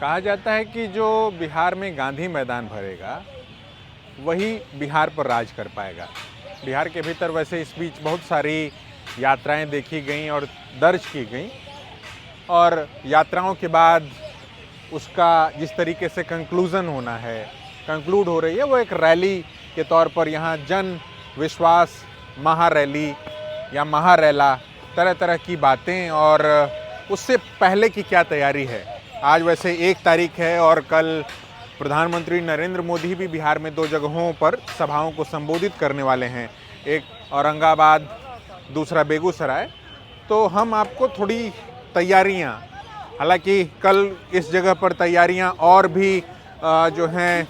कहा जाता है कि जो बिहार में गांधी मैदान भरेगा वही बिहार पर राज कर पाएगा। बिहार के भीतर वैसे इस बीच बहुत सारी यात्राएं देखी गईं और दर्ज की गईं, और यात्राओं के बाद उसका जिस तरीके से कंक्लूड हो रही है, वो एक रैली के तौर पर यहाँ जन विश्वास महारैली या महारैला, तरह तरह की बातें। और उससे पहले की क्या तैयारी है। आज वैसे 1 तारीख है और कल प्रधानमंत्री नरेंद्र मोदी भी बिहार में 2 जगहों पर सभाओं को संबोधित करने वाले हैं, एक औरंगाबाद, दूसरा बेगूसराय। तो हम आपको थोड़ी तैयारियां, हालांकि कल इस जगह पर तैयारियां और भी जो हैं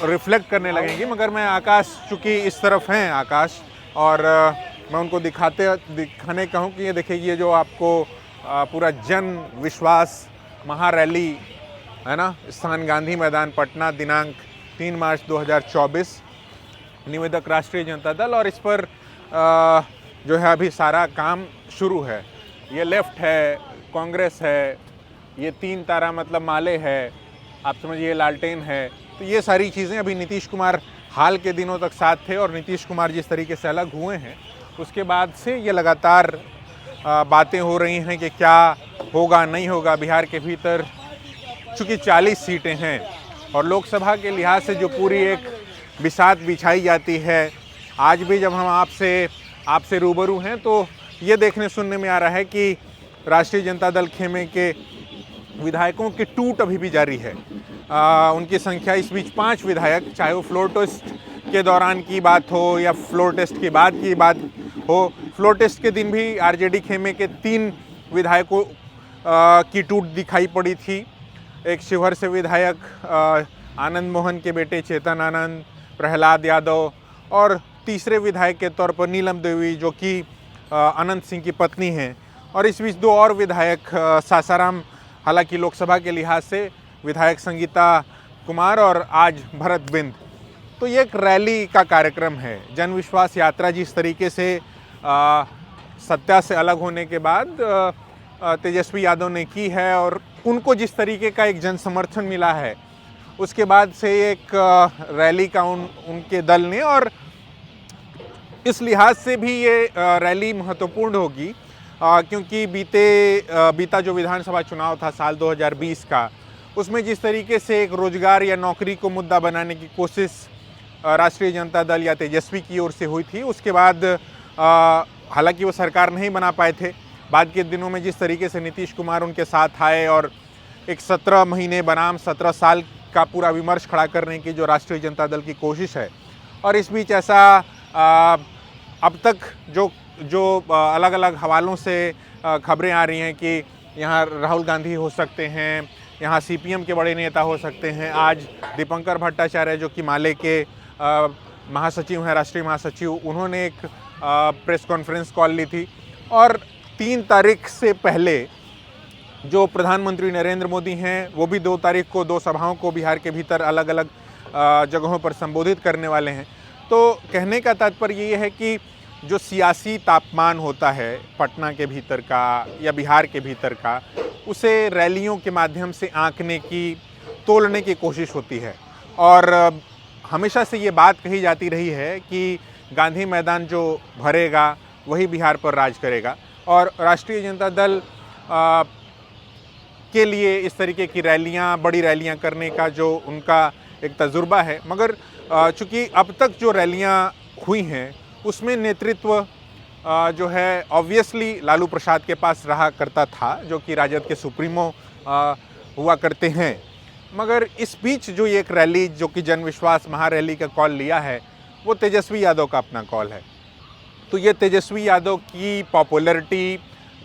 रिफ्लेक्ट करने लगेंगी, मगर मैं आकाश, चूँकि इस तरफ हैं आकाश, और मैं उनको दिखाने कहूँ कि ये देखिए, ये जो आपको पूरा जन विश्वास महारैली है ना, स्थान गांधी मैदान पटना, दिनांक 3 मार्च 2024, निवेदक राष्ट्रीय जनता दल। और इस पर जो है अभी सारा काम शुरू है। ये लेफ्ट है, कांग्रेस है, ये 3 तारा मतलब माले है, आप समझिए लालटेन है। तो ये सारी चीज़ें, अभी नीतीश कुमार हाल के दिनों तक साथ थे, और नीतीश कुमार जिस तरीके से अलग हुए हैं उसके बाद से ये लगातार बातें हो रही हैं कि क्या होगा नहीं होगा बिहार के भीतर। चूँकि 40 सीटें हैं और लोकसभा के लिहाज से जो पूरी एक बिसात बिछाई जाती है, आज भी जब हम आपसे रूबरू हैं तो ये देखने सुनने में आ रहा है कि राष्ट्रीय जनता दल खेमे के विधायकों की टूट अभी भी जारी है। उनकी संख्या इस बीच 5 विधायक, चाहे वो फ्लोर टेस्ट के दौरान की बात हो या फ्लोर टेस्ट के बाद की बात हो। फ्लोर टेस्ट के दिन भी आरजेडी खेमे के 3 विधायकों की टूट दिखाई पड़ी थी। एक शिवहर से विधायक आनंद मोहन के बेटे चेतन आनंद, प्रहलाद यादव, और तीसरे विधायक के तौर पर नीलम देवी, जो कि अनंत सिंह की पत्नी हैं। और इस बीच 2 और विधायक सासाराम, हालांकि लोकसभा के लिहाज से विधायक संगीता कुमार, और आज भरत बिंद। तो ये एक रैली का कार्यक्रम है, जन विश्वास यात्रा। जिस तरीके से सत्ता से अलग होने के बाद तेजस्वी यादव ने की है, और उनको जिस तरीके का एक जन समर्थन मिला है, उसके बाद से एक रैली का उनके दल ने, और इस लिहाज से भी ये रैली महत्वपूर्ण होगी, क्योंकि बीता जो विधानसभा चुनाव था साल 2020 का, उसमें जिस तरीके से एक रोजगार या नौकरी को मुद्दा बनाने की कोशिश राष्ट्रीय जनता दल या तेजस्वी की ओर से हुई थी, उसके बाद हालांकि वो सरकार नहीं बना पाए थे। बाद के दिनों में जिस तरीके से नीतीश कुमार उनके साथ आए, और एक 17 महीने बनाम 17 साल का पूरा विमर्श खड़ा करने की जो राष्ट्रीय जनता दल की कोशिश है। और इस बीच ऐसा अब तक जो अलग अलग हवालों से खबरें आ रही हैं कि यहाँ राहुल गांधी हो सकते हैं, यहाँ सीपीएम के बड़े नेता हो सकते हैं। आज दीपंकर भट्टाचार्य, जो कि माले के महासचिव हैं, राष्ट्रीय महासचिव, उन्होंने एक प्रेस कॉन्फ्रेंस कॉल ली थी। और 3 तारीख से पहले जो प्रधानमंत्री नरेंद्र मोदी हैं, वो भी 2 तारीख को 2 सभाओं को बिहार के भीतर अलग अलग जगहों पर संबोधित करने वाले हैं। तो कहने का तात्पर्य ये है कि जो सियासी तापमान होता है पटना के भीतर का या बिहार के भीतर का, उसे रैलियों के माध्यम से आंकने की, तोलने की कोशिश होती है। और हमेशा से ये बात कही जाती रही है कि गांधी मैदान जो भरेगा वही बिहार पर राज करेगा। और राष्ट्रीय जनता दल के लिए इस तरीके की रैलियां, बड़ी रैलियां करने का जो उनका एक तजुर्बा है, मगर चूँकि अब तक जो रैलियां हुई हैं उसमें नेतृत्व जो है ऑब्वियसली लालू प्रसाद के पास रहा करता था, जो कि राजद के सुप्रीमो हुआ करते हैं। मगर इस बीच जो एक रैली, जो कि जन विश्वास महारैली का कॉल लिया है, वो तेजस्वी यादव का अपना कॉल है। तो ये तेजस्वी यादव की पॉपुलैरिटी,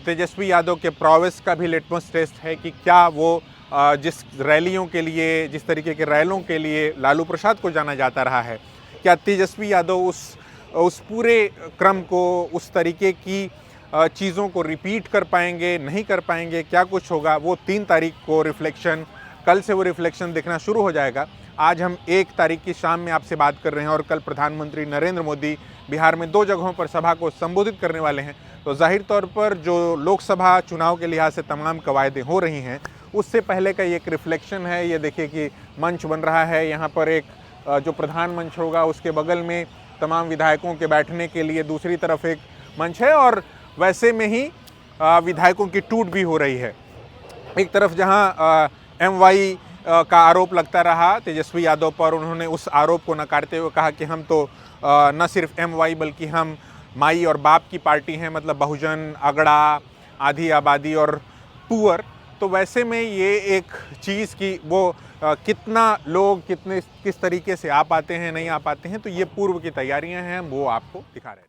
तेजस्वी यादव के प्रोवेस का भी लिटमस टेस्ट है कि क्या वो जिस रैलियों के लिए, जिस तरीके के रैलों के लिए लालू प्रसाद को जाना जाता रहा है, क्या तेजस्वी यादव उस पूरे क्रम को, उस तरीके की चीज़ों को रिपीट कर पाएंगे, नहीं कर पाएंगे, क्या कुछ होगा। वो 3 तारीख को रिफ्लेक्शन, कल से वो रिफ्लेक्शन दिखना शुरू हो जाएगा। आज हम 1 तारीख की शाम में आपसे बात कर रहे हैं, और कल प्रधानमंत्री नरेंद्र मोदी बिहार में 2 जगहों पर सभा को संबोधित करने वाले हैं। तो जाहिर तौर पर जो लोकसभा चुनाव के लिहाज से तमाम कवायदें हो रही हैं, उससे पहले का ये एक रिफ्लेक्शन है। ये देखिए कि मंच बन रहा है, यहाँ पर एक जो प्रधान मंच होगा उसके बगल में तमाम विधायकों के बैठने के लिए दूसरी तरफ एक मंच है, और वैसे में ही विधायकों की टूट भी हो रही है। एक तरफ जहां MY का आरोप लगता रहा तेजस्वी यादव पर, उन्होंने उस आरोप को नकारते हुए कहा कि हम तो न सिर्फ MY बल्कि हम माई और बाप की पार्टी हैं, मतलब बहुजन, अगड़ा, आधी आबादी और पुअर। तो वैसे में ये एक चीज़ की वो कितना लोग किस तरीके से आ पाते हैं, नहीं आ पाते हैं, तो ये पूर्व की तैयारियां हैं, हम वो आपको दिखा रहे हैं।